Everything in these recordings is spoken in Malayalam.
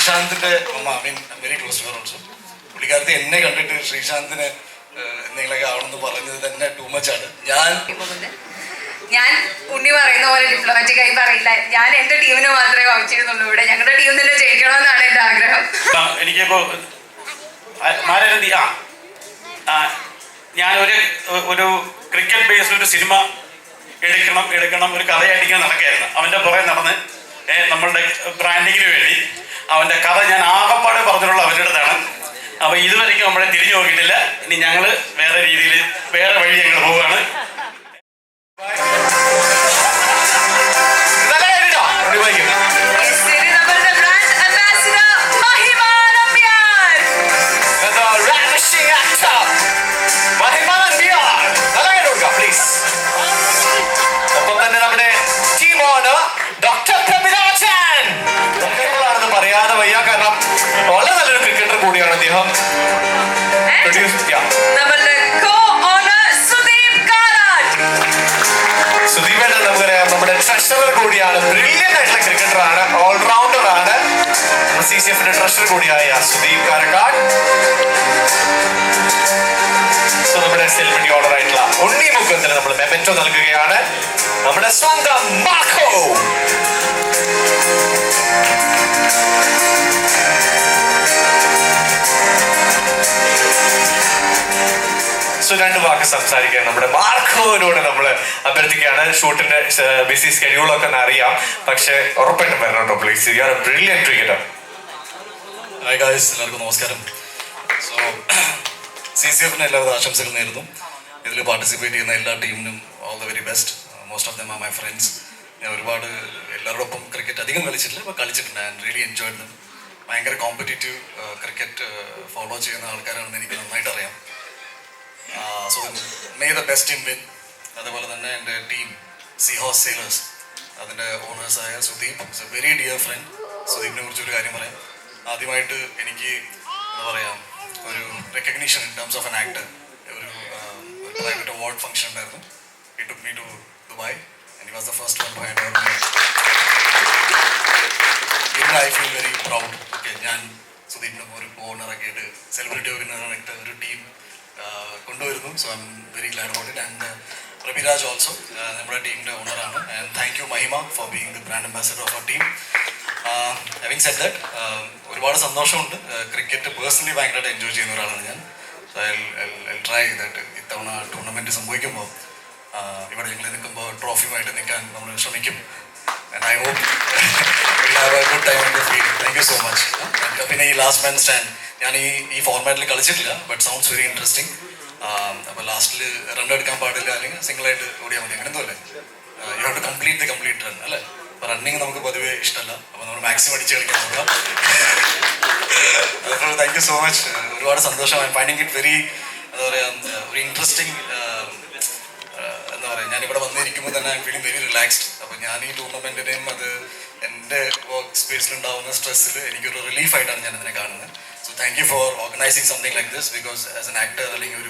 ശ്രീശാന്തിന്റെ അമ്മ, I mean very close to her also. പുള്ളിക്കാരത്തി എന്നെ കണ്ടിട്ട് ശ്രീശാന്തിന് എന്തെങ്കിലുമൊക്കെ ആവണമെന്ന് പറഞ്ഞത് തന്നെ ടൂ മച്ച് ആണ്. ഞാൻ ഉണ്ണി പറയുന്ന പോലെ ഡിപ്ലോമാറ്റിക് ആയി പറയില്ല. ഞാൻ എന്റെ ടീമിന് മാത്രമേ വായിച്ചിരുന്നുള്ളൂ. ഇവിടെ ഞങ്ങളുടെ ടീം തന്നെ ജയിക്കണമെന്നാണ് എന്റെ ആഗ്രഹം. എനിക്കിപ്പോ ഞാൻ ഒരു ക്രിക്കറ്റ് ബേസ്ഡ് ഒരു സിനിമ എടുക്കണം ഒരു കഥയായിരിക്കാൻ നടക്കുകയായിരുന്നു. അവൻ്റെ പുറകെ നടന്ന് നമ്മളുടെ ബ്രാൻഡിങ്ങിന് വേണ്ടി അവൻ്റെ കഥ ഞാൻ ആകപ്പാടെ പറഞ്ഞിട്ടുള്ള അവരുടെ അടുത്താണ്. അപ്പോൾ ഇതുവരെയ്ക്കും നമ്മളെ തിരിഞ്ഞു നോക്കിയിട്ടില്ല. ഇനി ഞങ്ങൾ വേറെ രീതിയിൽ വേറെ വഴി ഞങ്ങൾ പോവുകയാണ്. ഒപ്പം തന്നെ നമ്മുടെ ടീം ഓണർ ഡോക്ടർ പ്രഭിരാജൻ ആണെന്ന് പറയാതെ വയ്യ, കാരണം വളരെ നല്ലൊരു ക്രിക്കറ്റർ കൂടിയാണ് അദ്ദേഹം. സുദീപേട്ടൻ നമുക്കറിയാം, നമ്മുടെ ട്രഷറർ കൂടിയാണ്, ബ്രില്യന്റ് ആയിട്ടുള്ള ക്രിക്കറ്ററാണ്, ഓൾറൗണ്ടർ ആണ്. CCFന്റെ ട്രഷറർ കൂടിയായ സുദീപ് കാരക്കാട്. നമ്മുടെ സെലിബ്രിറ്റി ഓർഡർ ആയിട്ടുള്ള ഉണ്ണി മുഖത്തിന് നമ്മൾ മെമന്റോ നൽകുകയാണ്. നമ്മുടെ സ്വന്തം മാർക്കോ. രണ്ട് വാക്ക് സംസാരിക്കാൻ നമ്മുടെ മാർക്കോനോട് നമ്മൾ അഭ്യർത്ഥിക്കുകയാണ്. ഷൂട്ടിന്റെ ബിസി സ്കെഡ്യൂളൊക്കെ അറിയാം, പക്ഷെ ഉറപ്പായിട്ടും വരണം കേട്ടോ please. You are A brilliant cricketer. Hi guys, എല്ലാവർക്കും നമസ്കാരം. സോ CCFന് എല്ലാവിധ ആശംസകൾ നേരുന്നു. ഇതിൽ പാർട്ടിസിപ്പേറ്റ് ചെയ്യുന്ന എല്ലാ ടീമിനും all the very best. Most of them are my friends. ഞാൻ ഒരുപാട് എല്ലാവരോടൊപ്പം ക്രിക്കറ്റ് അധികം കളിച്ചിട്ടില്ല, ഇപ്പോൾ കളിച്ചിട്ടുണ്ട്. And really enjoyed them. ഭയങ്കര കോമ്പറ്റീറ്റീവ് ക്രിക്കറ്റ് ഫോളോ ചെയ്യുന്ന ആൾക്കാരാണെന്ന് എനിക്ക് നന്നായിട്ട് അറിയാം. So may the best team win. അതുപോലെ തന്നെ എൻ്റെ ടീം സീഹോസ് സെയിലേഴ്സ്, അതിൻ്റെ ഓണേഴ്സായ Sudeep, it's a very dear friend. സുദീപിനെ കുറിച്ചൊരു കാര്യം പറയാം. ആദ്യമായിട്ട് എനിക്ക് എന്താ പറയുക, ഒരു recognition in terms of an actor, ഒരു പ്രൈവറ്റ് അവാർഡ് ഫംഗ്ഷൻ ഉണ്ടായിരുന്നു. He took me to Dubai and he was the first one to hand over me. ഇന്ന് I feel very proud. Okay, ഞാൻ സുദീപിനെ ഒരു ഓണറൊക്കെ ആയിട്ട് സെലിബ്രിറ്റി ഓർഗനൈസറായിട്ട് ഒരു ടീം കൊണ്ടുവരുന്നു. So I'm very glad about it. And Prabhiraj also നമ്മുടെ ടീമിൻ്റെ ഓണറാണ്. And thank you Mahima for being the brand ambassador of our team. Having said that, ഒരുപാട് സന്തോഷമുണ്ട്. ക്രിക്കറ്റ് പേഴ്സണലി ഭയങ്കരമായിട്ട് എൻജോയ് ചെയ്യുന്ന ഒരാളാണ് ഞാൻ. സോ ഐ ട്രൈ ദാറ്റ് ഇത്തവണ ടൂർണമെൻറ്റ് സംഭവിക്കുമ്പോൾ ഇവിടെ ഞങ്ങൾ നിൽക്കുമ്പോൾ ട്രോഫിയുമായിട്ട് നിൽക്കാൻ നമ്മൾ ശ്രമിക്കും. And I hope will have a good time in the field. Thank you so much. പിന്നെ ഈ ലാസ്റ്റ് മാൻ സ്റ്റാൻഡ് ഞാൻ ഈ ഫോർമാറ്റിൽ കളിച്ചിട്ടില്ല, ബട്ട് സൗണ്ട്സ് വെരി ഇൻട്രസ്റ്റിംഗ്. അപ്പോൾ ലാസ്റ്റിൽ റൺ എടുക്കാൻ പാടില്ല, അല്ലെങ്കിൽ സിംഗിളായിട്ട് ഓടിയാൽ മതി, അങ്ങനെ എന്തോ അല്ലേ? You have to complete run അല്ലേ? അപ്പോൾ റണ്ണിങ് നമുക്ക് പൊതുവേ ഇഷ്ടമല്ല, അപ്പോൾ നമ്മൾ മാക്സിമം അടിച്ച് കളിക്കാൻ നോക്കാം. അപ്പോൾ താങ്ക് യു സോ മച്ച്. ഒരുപാട് സന്തോഷം. ഐ ഫൈൻഡിങ് ഇറ്റ് വെരി എന്താ പറയുക, ഒരു ഇൻട്രസ്റ്റിംഗ്. എന്താ പറയുക, ഞാനിവിടെ വന്നിരിക്കുമ്പോൾ തന്നെ I M feeling very relaxed. അപ്പോൾ ഞാൻ ഈ ടൂർണമെൻറ്റിനെയും അത് എൻ്റെ വർക്ക് സ്പേസിലുണ്ടാവുന്ന സ്ട്രെസ്സിൽ എനിക്കൊരു റിലീഫായിട്ടാണ് ഞാനിതിനെ കാണുന്നത്. So thank you for organising something like this, because as an actor അല്ലെങ്കിൽ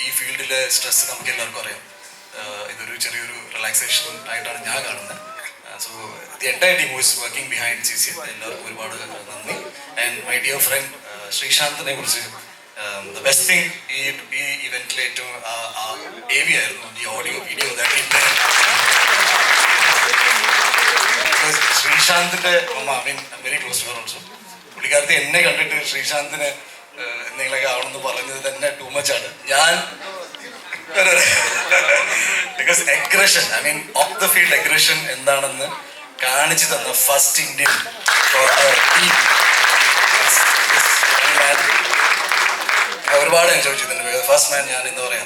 ഈ ഫീൽഡിലെ സ്ട്രെസ് നമുക്ക് എല്ലാവർക്കും അറിയാം. ഇതൊരു ചെറിയൊരു റിലാക്സേഷൻ ആയിട്ടാണ് ഞാൻ കാണുന്നത്. So the entire team who is working behind CCF, എല്ലാവർക്കും ഒരുപാട് നന്ദി. ആൻഡ് മൈ ഡിയർ ഫ്രണ്ട് ശ്രീശാന്തിനെ കുറിച്ച് ദ ബെസ്റ്റ് തിങ് ഈ ഇവൻറ്റിൽ ഏറ്റവും AV ആയിരുന്നു, ഈ ഓഡിയോ വീഡിയോ ശ്രീശാന്തിൻ്റെ അമ്മ, I mean very close to her also. പുള്ളിക്കാരത്തി എന്നെ കണ്ടിട്ട് ശ്രീശാന്തിന് എന്തെങ്കിലുമൊക്കെ ആവണമെന്ന് പറഞ്ഞത് തന്നെ ടൂ മച്ച് ആണ്. ഞാൻ because aggression, I mean of the field aggression എന്താണെന്ന് കാണിച്ചു തന്ന ഫസ്റ്റ് ഇന്ത്യൻ ടീം. ഒരുപാട് എൻജോയ് ചെയ്തിട്ടുണ്ട്. ഫസ്റ്റ് മാൻ ഞാൻ എന്താ പറയാ,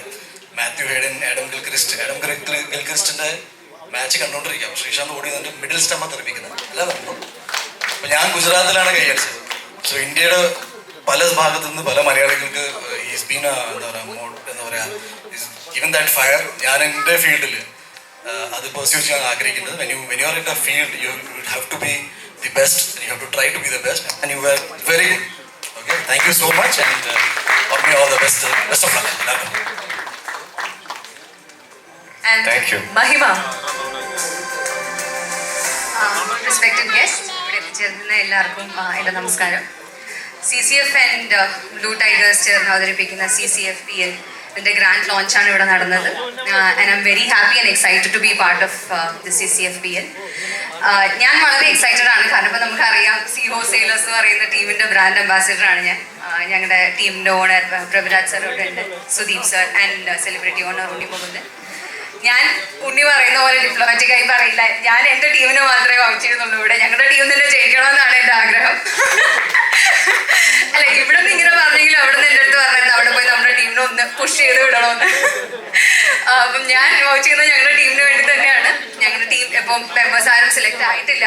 മാത്യു ഹേഡൻ, ആഡം ഗിൽക്രിസ്റ്റിന്റെ മാച്ച് കണ്ടുകൊണ്ടിരിക്കാം. ശ്രീശാന്ത് ഓടി നിന്നിട്ട് മിഡിൽ സ്റ്റമ്പ് തെറിപ്പിക്കുന്നത് അല്ല പറഞ്ഞു. അപ്പൊ ഞാൻ ഗുജറാത്തിലാണ് കൈയടിച്ചത്. സോ ഇന്ത്യയുടെ പല ഭാഗത്തു നിന്ന് പല മലയാളികൾക്ക് ഈസ് ബീൻ എന്താ പറയാ, given that fire. ഞാൻ എൻ്റെ ഫീൽഡിൽ അത് പെർസ്യൂ ചെയ്യാൻ ആഗ്രഹിക്കുന്നത്. when you are in the field, you have to be the best and you have to try to be the best, and you were very good. Okay, thank you so much, and for me all the best of luck. And thank you Mahima, respected guests, എത്തിച്ചേർന്ന എല്ലാവർക്കും എൻ്റെ നമസ്കാരം. CCF ആൻഡ് ബ്ലൂ ടൈഗേഴ്സ് ചേർന്ന് അവതരിപ്പിക്കുന്ന CCFPL ഇതിൻ്റെ ഗ്രാൻഡ് ലോഞ്ചാണ് ഇവിടെ നടന്നത്. And I'm very happy and excited to be part of the CCFPL. ഞാൻ വളരെ എക്സൈറ്റഡ് ആണ്, കാരണം ഇപ്പം നമുക്കറിയാം സിഒ സെയിലേഴ്സ് എന്ന് പറയുന്ന ടീമിൻ്റെ ബ്രാൻഡ് അംബാസിഡറാണ് ഞാൻ. ഞങ്ങളുടെ ടീമിൻ്റെ ഓണർ പ്രഭുരാജ് സർ ഇവിടെ ഉണ്ട്, Sudeep sir and celebrity owner Unni Mukundan. ഞാൻ ഉണ്ണി പറയുന്ന പോലെ ഡിപ്ലോമാറ്റിക്കായി പറയില്ല, ഞാൻ എൻ്റെ ടീമിനെ മാത്രമേ വാങ്ങിച്ചിരുന്നുള്ളൂ. ഇവിടെ ഞങ്ങളുടെ ടീം തന്നെ ജയിക്കണമെന്നാണ് എൻ്റെ ആഗ്രഹം. അല്ല, ഇവിടെ നിന്ന് ഇങ്ങനെ പറഞ്ഞെങ്കിലും അവിടെ നിന്ന് എൻ്റെ അടുത്ത് പറഞ്ഞിരുന്നു അവിടെ പോയി നമ്മുടെ ടീമിനെ ഒന്ന് പുഷ് ചെയ്ത് വിടണമെന്ന്. അപ്പം ഞാൻ വാങ്ങിച്ചിരുന്നത് ഞങ്ങളുടെ ടീമിന് വേണ്ടി തന്നെയാണ്. ഞങ്ങളുടെ ടീം ഇപ്പം മെമ്പേഴ്സ് ആരും സെലക്ട് ആയിട്ടില്ല,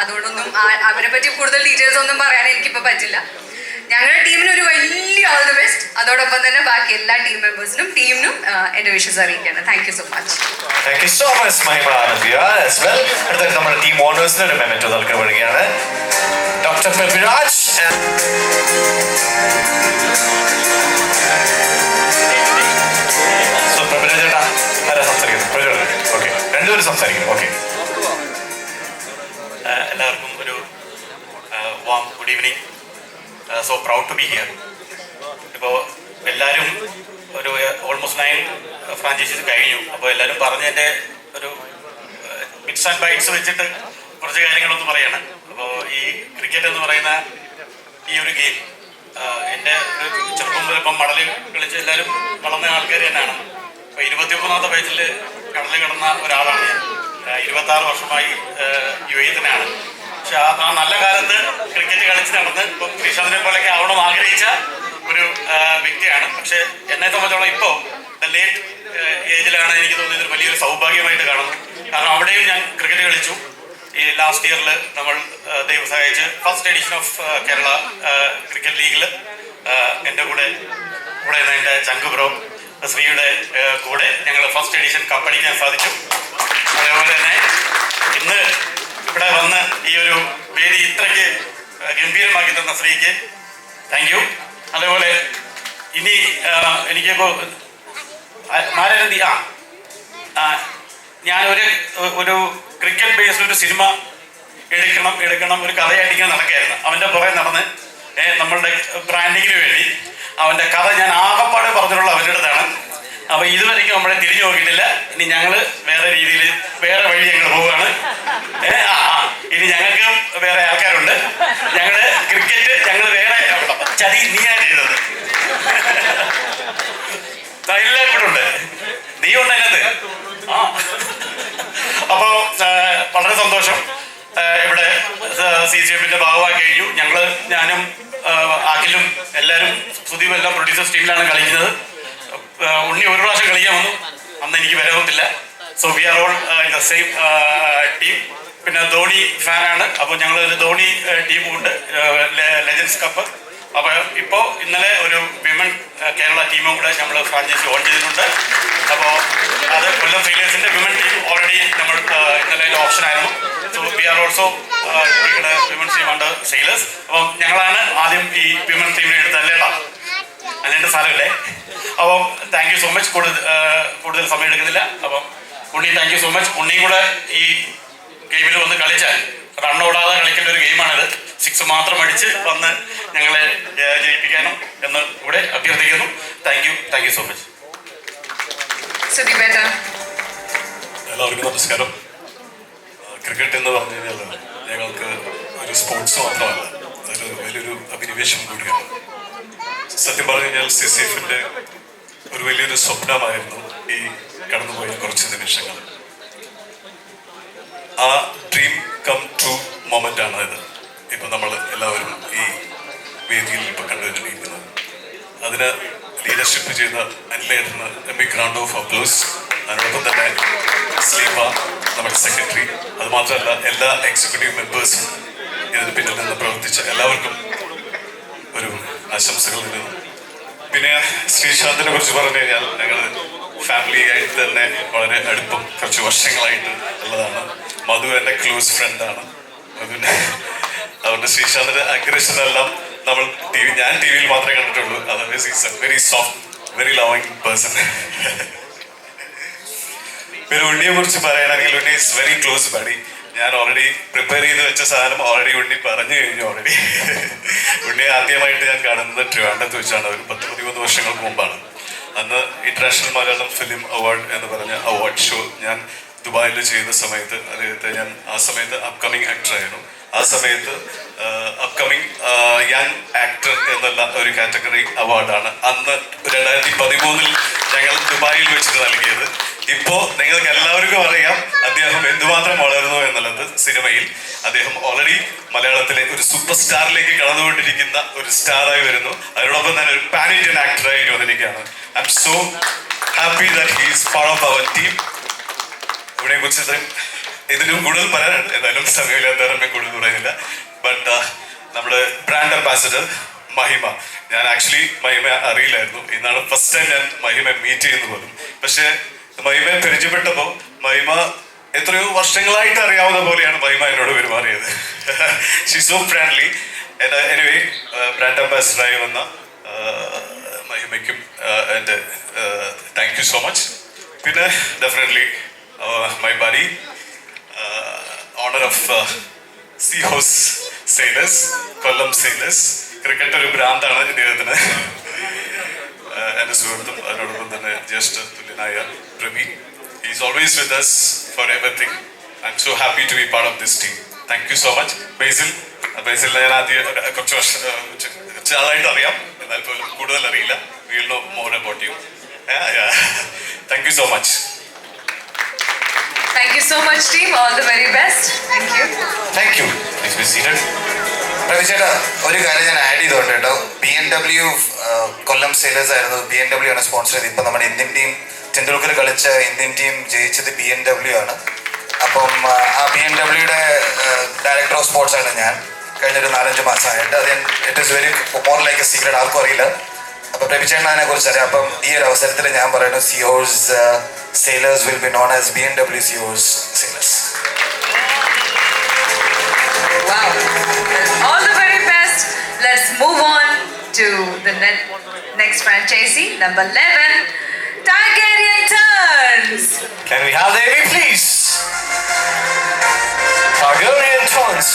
അതുകൊണ്ടൊന്നും അവരെ പറ്റി കൂടുതൽ ഡീറ്റെയിൽസ് ഒന്നും പറയാൻ എനിക്കിപ്പോൾ പറ്റില്ല. ഞങ്ങളുടെ ടീമിന് ഒരു വലിയ ഓൾ ദി ബെസ്റ്റ്. അതോടൊപ്പം തന്നെ ബാക്കി എല്ലാ ടീം മെമ്പേഴ്സിനും ടീമിനും എൻ്റെ വിഷസ് അറിയിക്കുകയാണ്. Thank you so much. Thank you so much Mahima Anandya as well. അടുത്ത നമ്മുടെ ടീം ഓണേഴ്സിന് ഒരു മെമന്റോ നൽകപ്പെടുകയാണ്. ഡോക്ടർ പ്രഭുരാജ്. സോ പ്രഭുരാജ് ചേട്ടാ ആരാ സംസാരിക്കുന്നത്? പ്രഭുരാജ്. ഓക്കെ, രണ്ടുപേരും സംസാരിക്കുന്നു. ഓക്കെ, എല്ലാവർക്കും ഒരു warm good evening. So proud to be here. ഇപ്പോൾ എല്ലാവരും ഒരു ഓൾമോസ്റ്റ് 9 ഫ്രാഞ്ചൈസീസ് കഴിഞ്ഞു. അപ്പോൾ എല്ലാവരും പറഞ്ഞതിൻ്റെ ഒരു ബിറ്റ്സ് ആൻഡ് ബൈറ്റ്സ് വെച്ചിട്ട് കുറച്ച് കാര്യങ്ങളൊന്ന് പറയാണ്. അപ്പോൾ ഈ ക്രിക്കറ്റ് എന്ന് പറയുന്ന ഈ ഒരു ഗെയിം എൻ്റെ ഒരു ചെറുപ്പം മുതൽ ഇപ്പം മടലിൽ കളിച്ച് എല്ലാവരും വളർന്ന ആൾക്കാർ തന്നെയാണ്. ഇപ്പോൾ 23ാമത്തെ വയസ്സിൽ കടലിൽ കിടന്ന ഒരാളാണ് ഞാൻ. 26 വർഷമായി UAE തന്നെയാണ്. പക്ഷെ ആ നല്ല കാലത്ത് ക്രിക്കറ്റ് കളിച്ച് നടന്ന് ഇപ്പം ശ്രീശാന്തിനെ പോലെയൊക്കെ ആവണം ആഗ്രഹിച്ച ഒരു വ്യക്തിയാണ്. പക്ഷെ എന്നെ സംബന്ധിച്ചോളം ഇപ്പോൾ ലേറ്റ് ഏജിലാണ് എനിക്ക് തോന്നിയത് വലിയൊരു സൗഭാഗ്യമായിട്ട് കാണുന്നു. കാരണം അവിടെയും ഞാൻ ക്രിക്കറ്റ് കളിച്ചു. ഈ ലാസ്റ്റ് ഇയറിൽ നമ്മൾ ദൈവം സഹായിച്ച് first edition of Kerala cricket ലീഗിൽ എൻ്റെ കൂടെ എൻ്റെ ചങ്കു ബ്രോ ശ്രീയുടെ കൂടെ ഞങ്ങൾ ഫസ്റ്റ് എഡിഷൻ കപ്പടിക്കാൻ സാധിച്ചു. അതേപോലെ തന്നെ ഇന്ന് ഇവിടെ വന്ന് ഈ ഒരു വേദി ഇത്രയ്ക്ക് ഗംഭീരമാക്കി തന്ന ശ്രീക്ക് താങ്ക് യു. അതേപോലെ ഇനി എനിക്കിപ്പോൾ മാരനന്ദി ഞാൻ ഒരു ക്രിക്കറ്റ് ബേസ്ഡ് ഒരു സിനിമ എടുക്കണം ഒരു കഥയായിട്ടിങ്ങനെ നടക്കുകയായിരുന്നു. അവൻ്റെ പുറകെ നടന്ന് നമ്മളുടെ ബ്രാൻഡിങ്ങിന് വേണ്ടി അവൻ്റെ കഥ ഞാൻ ആകപ്പാടെ പറഞ്ഞിട്ടുള്ള അവരുടെ അടുത്താണ്. അപ്പോൾ ഇതുവരെയ്ക്കും നമ്മളെ തിരിഞ്ഞു നോക്കിയിട്ടില്ല. ഇനി ഞങ്ങൾ വേറെ രീതിയിൽ വേറെ വഴി ഞങ്ങൾ പോവുകയാണ്. ഇനി ഞങ്ങൾക്ക് വേറെ ആൾക്കാരുണ്ട്. ഞങ്ങൾ ക്രിക്കറ്റ് ഞങ്ങൾ വേറെ ചതി നീയാണ് ചെയ്തത്. എല്ലാവരും കൂടെ ഉണ്ട്, നീ ഉണ്ട് അതിനകത്ത്. അപ്പോൾ വളരെ സന്തോഷം ഇവിടെ CCFന്റെ ഭാഗമായി കഴിഞ്ഞു. ഞാനും അഖിലും എല്ലാവരും സുദീപ് എല്ലാം പ്രൊഡ്യൂസേഴ്സ് ടീമിലാണ് കളിക്കുന്നത്. ഉണ്ണി ഒരു പ്രാവശ്യം കളിക്കാൻ വന്നു, അന്ന് എനിക്ക് വരവുന്നില്ല. So we are all in the same team. പിന്നെ ധോണി ഫാനാണ്. അപ്പോൾ ഞങ്ങൾ ഒരു ധോണി ടീമുണ്ട്, ലെജൻസ് കപ്പ്. അപ്പോൾ ഇപ്പോൾ ഇന്നലെ ഒരു വിമൻ കേരള ടീമും കൂടെ നമ്മൾ ഫ്രാഞ്ചൈസി ഓൺ ചെയ്തിട്ടുണ്ട്. അപ്പോൾ അത് കൊല്ലം സെയിലേഴ്സിൻ്റെ വിമൻ ടീം ഓൾറെഡി നമ്മൾ ഇന്നലെ ഓപ്ഷൻ ആയിരുന്നു. So we are also women team ഉണ്ട് സെയിലേഴ്സ്. അപ്പം ഞങ്ങളാണ് ആദ്യം ഈ വിമൻ ടീമിനെ എടുത്തല്ലേട്ടാ, അല്ലാണ്ട് സ്ഥലമില്ലേ. അപ്പം താങ്ക് യു സോ മച്ച്. കൂടുതൽ സമയം എടുക്കുന്നില്ല. അപ്പം ഉണ്ണി താങ്ക് യു സോ മച്ച്. ഉണ്ണിയും കൂടെ ഈ ഗെയിമിൽ വന്ന് കളിച്ചാൽ റണ്ണോടാതെ കളിക്കേണ്ട ഒരു ഗെയിമാണിത്. 6 മാത്രം അടിച്ച് വന്ന് ഞങ്ങളെ ജയിപ്പിക്കാനും എന്ന് കൂടെ അഭ്യർത്ഥിക്കുന്നു. Thank you so much. എല്ലാവർക്കും നമസ്കാരം. ക്രിക്കറ്റ് എന്ന് പറഞ്ഞു കഴിഞ്ഞാൽ ഞങ്ങൾക്ക് ഒരു സ്പോർട്സ് മാത്രമല്ല, അതൊരു വലിയൊരു അഭിനിവേശം കൂടിയാണ്. സത്യം പറഞ്ഞു കഴിഞ്ഞാൽ CCFന്റെ ഒരു വലിയൊരു സ്വപ്നമായിരുന്നു ഈ കടന്നുപോയ കുറച്ച് നിമിഷങ്ങൾ. ആ ഡ്രീം കം ട്രൂ മൊമെന്റ് ആണ് ഇത്. ഇപ്പൊ നമ്മൾ എല്ലാവരും ഈ വേദിയിൽ ഇപ്പൊ കണ്ടുവന്നിരിക്കുന്നത്. അതിന് ലീഡർഷിപ്പ് ചെയ്ത അനിലേട്ടന് ബിഗ് റൗണ്ട് ഓഫ് അപ്ലോസ്. അതിനോടൊപ്പം തന്നെ സ്ലീപ നമ്മുടെ സെക്രട്ടറി, അതുമാത്രമല്ല എല്ലാ എക്സിക്യൂട്ടീവ് മെമ്പേഴ്സും ഇതിന് പിന്നിൽ നിന്ന് പ്രവർത്തിച്ച എല്ലാവർക്കും ഒരു ആശംസകൾ നൽകുന്നു. പിന്നെ ശ്രീശാന്തിനെ കുറിച്ച് പറഞ്ഞു കഴിഞ്ഞാൽ ഞങ്ങൾ ഫാമിലി ആയിട്ട് തന്നെ വളരെ അടുപ്പം കുറച്ച് വർഷങ്ങളായിട്ട് ഉള്ളതാണ്. മധു എൻ്റെ ക്ലോസ് ഫ്രണ്ടാണ്. മധുവിൻ്റെ അതുകൊണ്ട് ശ്രീശാന്തിന്റെ അഗ്രഷൻ എല്ലാം നമ്മൾ ഞാൻ ടി വിയിൽ മാത്രമേ കണ്ടിട്ടുള്ളൂ. Otherwise is A very soft very loving person. പിന്നെ ഉണ്ണിയെ കുറിച്ച് പറയുകയാണെങ്കിൽ ഉണ്ണി ഈസ് വെരി ക്ലോസ് ബഡി. ഞാൻ ഓൾറെഡി പ്രിപ്പയർ ചെയ്ത് വെച്ച സാധനം ഓൾറെഡി ഉണ്ണി പറഞ്ഞു കഴിഞ്ഞു ഓൾറെഡി. ഉണ്ണിയെ ആദ്യമായിട്ട് ഞാൻ കാണുന്നത് ട്രിവാൻഡ്രത്ത് വെച്ചാണ്, ഒരു 10-13 വർഷങ്ങൾക്ക് മുമ്പാണ്. അന്ന് ഇന്റർനാഷണൽ മലയാളം ഫിലിം അവാർഡ് എന്ന് പറഞ്ഞ അവാർഡ് ഷോ ഞാൻ ദുബായിൽ ചെയ്ത സമയത്ത് അദ്ദേഹത്തെ ഞാൻ ആ സമയത്ത് അപ്കമിങ് ആക്ടറായിരുന്നു. ആ സമയത്ത് അപ്കമിങ് യങ് ആക്ടർ എന്നുള്ള ഒരു കാറ്റഗറി അവാർഡാണ് അന്ന് 2013 ഞങ്ങൾ ദുബായിൽ വെച്ചിട്ട് നൽകിയത്. ഇപ്പോൾ നിങ്ങൾക്ക് എല്ലാവർക്കും അറിയാം അദ്ദേഹം എന്തുമാത്രം വളർന്നു എന്നുള്ളത്. സിനിമയിൽ അദ്ദേഹം ഓൾറെഡി മലയാളത്തിലെ ഒരു സൂപ്പർ സ്റ്റാറിലേക്ക് കടന്നുകൊണ്ടിരിക്കുന്ന ഒരു സ്റ്റാറായി വരുന്നു. അതിനോടൊപ്പം തന്നെ ഒരു പാൻ ഇന്ത്യൻ ആക്ടറായി വന്നിരിക്കുകയാണ്. I'm so happy that he is part of our team. ഇവിടെ കുറിച്ച് ഇതിലും കൂടുതൽ പറയാനുണ്ട്, എന്തായാലും സമയമില്ലാത്തവരെ കൂടുതൽ പറയുന്നില്ല. ബട്ട് നമ്മുടെ ബ്രാൻഡ് അംബാസിഡർ മഹിമ, ഞാൻ ആക്ച്വലി മഹിമ അറിയില്ലായിരുന്നു. ഇന്നാണ് ഫസ്റ്റ് ടൈം ഞാൻ മഹിമ മീറ്റ് ചെയ്യുന്നത് പോലും. പക്ഷേ മഹിമയെ പരിചയപ്പെട്ടപ്പോൾ മഹിമ എത്രയോ വർഷങ്ങളായിട്ട് അറിയാവുന്ന പോലെയാണ് മഹിമ എന്നോട് പെരുമാറിയത്. She so friendly. Anyway brand അംബാസിഡറായി വന്ന മഹിമയ്ക്കും എൻ്റെ താങ്ക് യു സോ മച്ച്. പിന്നെ definitely my buddy, owner of സീഹോസ് സെയിലേഴ്സ്, കൊല്ലം സെയിലേഴ്സ്. ക്രിക്കറ്റ് ഒരു ഭ്രാന്താണ് ഇദ്ദേഹത്തിന്. എൻ്റെ സുഹൃത്തും അതിനോടൊപ്പം തന്നെ ജ്യേഷ്ഠ തുല്യനായ Praveen. He is always with us for everything. I'm so happy to be part of this team. Thank you so much. ബേസിലിനെ ഞാൻ ആദ്യം കുറച്ച് ആളായിട്ട് അറിയാം, എന്നാൽ പോലും കൂടുതൽ അറിയില്ല. We will know more about you. Thank you so much. Thank you so much, team. All the very best. Thank you. Thank you. Please be seated. Ravi ചേട്ടാ, ഒരു കാര്യം ഞാൻ ആഡ് ചെയ്തോട്ടെ കേട്ടോ. BMW കൊല്ലം സെയിലേഴ്സ് ആയിരുന്നു BMW ആണ് സ്പോൺസർ ചെയ്തത്. ഇപ്പം നമ്മുടെ ഇന്ത്യൻ ടീം, ടെണ്ടുൽക്കർ കളിച്ച ഇന്ത്യൻ ടീം ജയിച്ചത് BMW ആണ്. അപ്പം ആ BMWയുടെ ഡയറക്ടർ ഓഫ് സ്പോർട്സ് ആണ് ഞാൻ കഴിഞ്ഞൊരു 4-5 മാസമായിട്ട്. അത് it is very more like A secret, ആർക്കും അറിയില്ല. അപ്പം പ്രഭിച്ചേട്ടൻ അതിനെ കുറിച്ച് അറിയാം. അപ്പം ഈ ഒരു അവസരത്തിൽ ഞാൻ പറയുന്നു, സിയോസ് sailors will be known as BMW സിയോസ് sailors. Wow. All the very best. Let's move on to the next franchisee, number 11, Targaryen Turns. Can we have the AV, please? Targaryen Turns.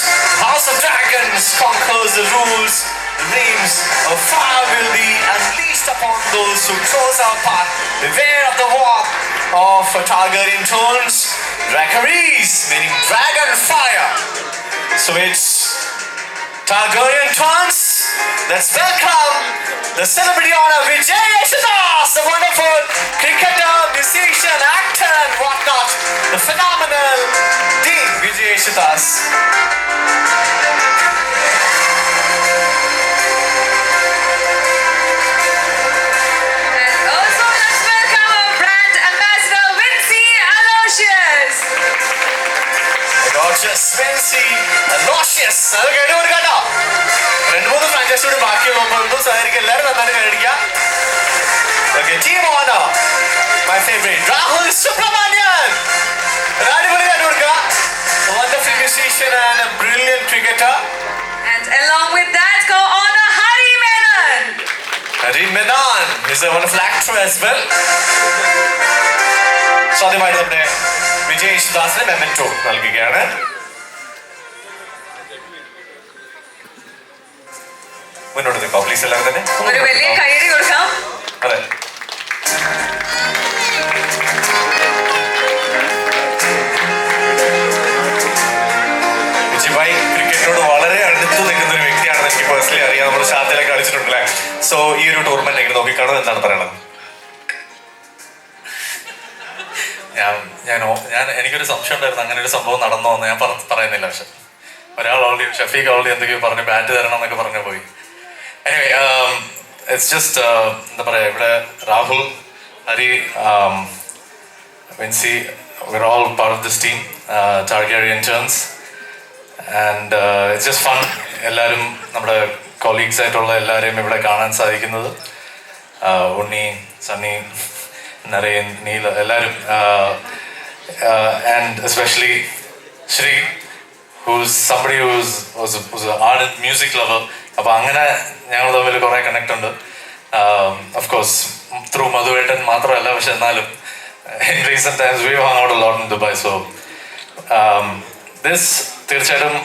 House of Dragons conquers the rules. The flames of fire will be unleashed upon those who cross our path. Beware of the walk of Targaryen Turns. Dracarys, meaning dragon fire. So it's Targaryen Turns. Let's welcome the celebrity honor Vijay Yeshudas, the wonderful cricketer, musician, actor and whatnot. The phenomenal Dean Vijay Yeshudas. And also let's welcome our brand ambassador, Vincy Aloysius. Aloysius, Vincy Aloysius. അത് കേട്ട് കൊടുക്കാട്ടോ. 2-3 ഫ്രാഞ്ചൈസിയോട് ബാക്കിയുള്ളപ്പോൾ സാധാരണ എല്ലാവരും നന്നായിട്ട് കണ്ടിരിക്കുക. Okay, team honor. My favorite, Rahul Subramanian. അടിപൊളി കണ്ടു കൊടുക്കുക. Wonderful musician and a brilliant cricketer. And along with that, go honor Hari Menon. Hari Menon is a wonderful actor as well. So ആദ്യമായിട്ട് നമ്മുടെ വിജയ് യേശുദാസിന് മെമന്റോ നൽകുകയാണ്. മുന്നോട്ട് നിൽക്കാം പ്ലീസ് എല്ലാവരും തന്നെ. ഒരു വലിയ കൈയടി കൊടുക്കാം. അതെ. വിജയ് ക്രിക്കറ്റിനോട് വളരെ അടുത്ത് നിൽക്കുന്ന ഒരു വ്യക്തിയാണെന്ന് എനിക്ക് പേഴ്സണലി അറിയാം. നമ്മൾ ഷാർജയിലൊക്കെ കളിച്ചിട്ടുണ്ടല്ലേ. സോ ഈ ഒരു ടൂർണമെന്റ് എങ്ങനെ നോക്കിക്കാണും, എന്താണ് പറയണത്? ഞാൻ എനിക്കൊരു സംശയം ഉണ്ടായിരുന്നു, അങ്ങനെ ഒരു സംഭവം നടന്നോ എന്ന്. ഞാൻ പറയുന്നില്ല. പക്ഷെ ഒരാൾ ഓൾറെഡി, ഷഫീഖ് ഓൾറെഡി എന്തൊക്കെയോ പറഞ്ഞു, ബാറ്റ് തരണം എന്നൊക്കെ പറഞ്ഞു പോയി. എനിവേ, ഇറ്റ്സ് ജസ്റ്റ് എന്താ പറയുക, ഇവിടെ Rahul, Hari, Vincy, we're all part of this team, Targaryen Turns, and it's just fun. എല്ലാവരും നമ്മുടെ കൊളീഗ്സ് ആയിട്ടുള്ള എല്ലാവരെയും ഇവിടെ കാണാൻ സാധിക്കുന്നത്. ഉണ്ണി, സണ്ണി, നരേൻ, നീൽ, എല്ലാവരും, and especially Shri, who's somebody who's an ardent music lover. അപ്പോൾ അങ്ങനെ ഞങ്ങൾ തമ്മിൽ കുറേ കണക്ട് ഉണ്ട്. Of course through മധുവേട്ടൻ മാത്രമല്ല, പക്ഷെ എന്നാലും in recent times we've hung out a lot in Dubai. So this തീർച്ചയായിട്ടും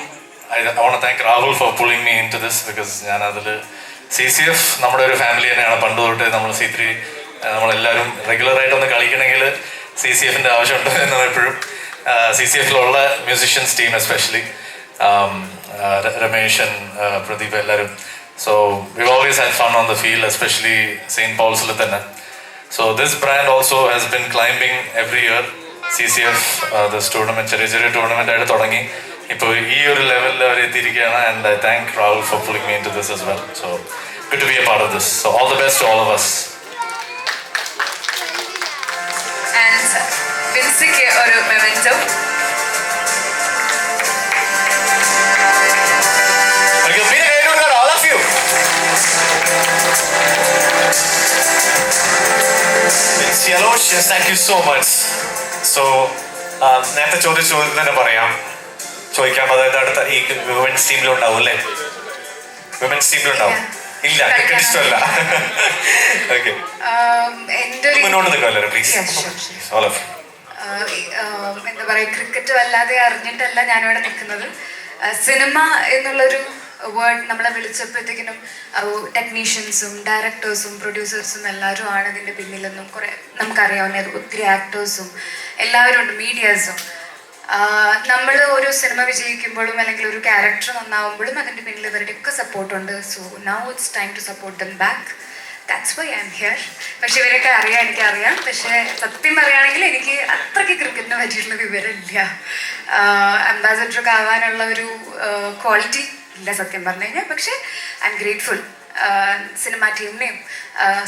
I want thank Rahul for pulling me into this because ഞാൻ അതിൽ CCF നമ്മുടെ ഒരു ഫാമിലി തന്നെയാണ്. പണ്ട് തൊട്ട് നമ്മൾ C3 നമ്മളെല്ലാവരും റെഗുലറായിട്ടൊന്ന് കളിക്കണമെങ്കിൽ CCFിൻ്റെ ആവശ്യമുണ്ട് എന്നാണ് എപ്പോഴും. CCFിലുള്ള musicians team especially Rameshan, Pradeep എല്ലാവരും. So we always had fun on the field, especially saint പോൾസിൽ തന്നെ. So this brand also has been climbing every year. CCF this tournament ചെറിയ ചെറിയ ടൂർണമെൻ്റ് ആയിട്ട് തുടങ്ങി ഇപ്പോൾ ഈ ഒരു ലെവലിൽ അവർ എത്തിയിരിക്കുകയാണ്. And I thank Rahul for pulling me into this as well. So good to be a part of this. So all the best to all of us. And വിൻസിക്ക് ഒരു മെമെന്റോ. Okay, big hand കൊടുക്കണം, all of you. It's yellow. Yes, thank you so much. So നേരത്തെ ചോദിച്ച ചോദ്യം തന്നെ ചോദിക്കാം. അതായത് അടുത്ത ഈ വിമൻസ് ടീമിലുണ്ടാവും അല്ലേ? വിമൻസ് ടീമിലുണ്ടാവും? ഇല്ല, ക്രിക്കറ്റ് ഇഷ്ടമല്ല. ഓക്കെ, എൻ്റെ ഒരു മുന്നോട്ട് നിൽക്കുമല്ലോ please. Yeah, sure. All of എന്താ പറയുക, ക്രിക്കറ്റ് വല്ലാതെ അറിഞ്ഞിട്ടല്ല ഞാനിവിടെ നിൽക്കുന്നത്. സിനിമ എന്നുള്ളൊരു വേർഡ് നമ്മളെ വിളിച്ചപ്പോഴത്തേക്കിനും ടെക്നീഷ്യൻസും ഡയറക്ടേഴ്സും പ്രൊഡ്യൂസേഴ്സും എല്ലാവരും ആണ് ഇതിൻ്റെ പിന്നിലെന്നും കുറേ നമുക്കറിയാവുന്ന ഒത്തിരി ആക്ടേഴ്സും എല്ലാവരും ഉണ്ട്, മീഡിയാസും. നമ്മൾ ഒരു സിനിമ വിജയിക്കുമ്പോഴും അല്ലെങ്കിൽ ഒരു ക്യാരക്ടർ നന്നാവുമ്പോഴും അതിൻ്റെ പിന്നിൽ ഇവരുടെയൊക്കെ സപ്പോർട്ടുണ്ട്. So now it's time to support them back. That's why I'm here. പക്ഷെ ഇവരൊക്കെ എനിക്കറിയാം. പക്ഷേ സത്യം പറയുകയാണെങ്കിൽ എനിക്ക് അത്രയ്ക്ക് ക്രിക്കറ്റിനെ പറ്റിയിട്ടുള്ള വിവരമില്ല. അംബാസഡറൊക്കെ ആവാനുള്ള ഒരു ക്വാളിറ്റി ഇല്ല സത്യം പറഞ്ഞു കഴിഞ്ഞാൽ. പക്ഷേ ഐ എം ഗ്രേറ്റ്ഫുൾ സിനിമ ടീമിനെയും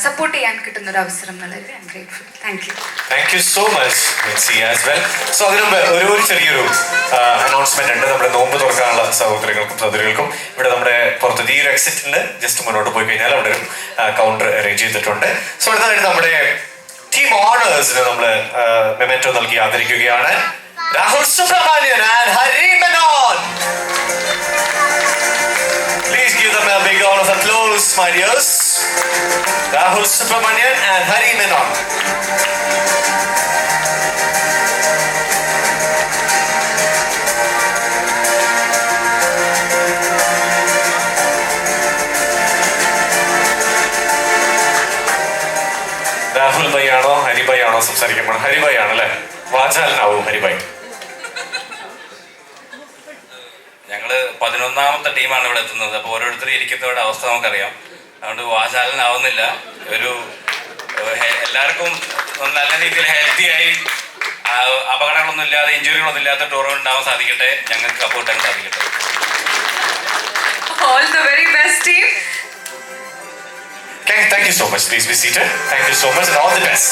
സപ്പോർട്ട് ചെയ്യാൻ കിട്ടുന്നൊരു അവസരം എന്നുള്ളത് I'm grateful. Thank you so much Minsi as well. So അതിന് മുമ്പ് ഒരു ചെറിയൊരു അനൗൺസ്മെന്റ് ഉണ്ട്. നമ്മുടെ നോമ്പ് തുറക്കാനുള്ള സഹോദരങ്ങൾക്കും സഹോദരികൾക്കും ഇവിടെ നമ്മുടെ പുറത്ത് ഈ ഒരു എക്സിറ്റിന് ജസ്റ്റ് മുന്നോട്ട് പോയി കഴിഞ്ഞാൽ അവിടെ ഒരു കൗണ്ടർ അറേഞ്ച് ചെയ്തിട്ടുണ്ട്. സോ അടുത്തതായിട്ട് നമ്മുടെ ടീം ഓണേഴ്സിന് നമ്മൾ മെമെന്റോ നൽകി ആദരിക്കുകയാണ്. Rahul Subramanian and Hari Menon. Please give them a big round of applause, my dears. Rahul Subramanian and Hari Menon. Rahul bhai ആണോ ഹരിഭായ് ആണോ സംസാരിക്കുമ്പോൾ? ഹരിഭായ് ആണല്ലേ, വാചാലനാവും ഹരിഭായ്. ഞങ്ങൾ 11ാമത്തെ ടീമാണ് ഇവിടെ എത്തുന്നത്. അപ്പോൾ ഓരോരുത്തരും ഇരിക്കുന്നവരുടെ അവസ്ഥ നമുക്കറിയാം. അതുകൊണ്ട് വാചാലനാവുന്നില്ല. ഒരു എല്ലാവർക്കും നല്ല രീതിയിൽ ഹെൽത്തിയായി അപകടങ്ങളൊന്നും ഇല്ലാതെ ഇഞ്ചുറികളൊന്നും ഇല്ലാത്ത ടൂർണമെന്റ് ഉണ്ടാവാൻ സാധിക്കട്ടെ. ഞങ്ങൾക്ക് സപ്പോർട്ട് ചെയ്യാൻ സാധിക്കട്ടെ. all the very best team. Thank you so much. Please be seated. Thank you so much and all the best.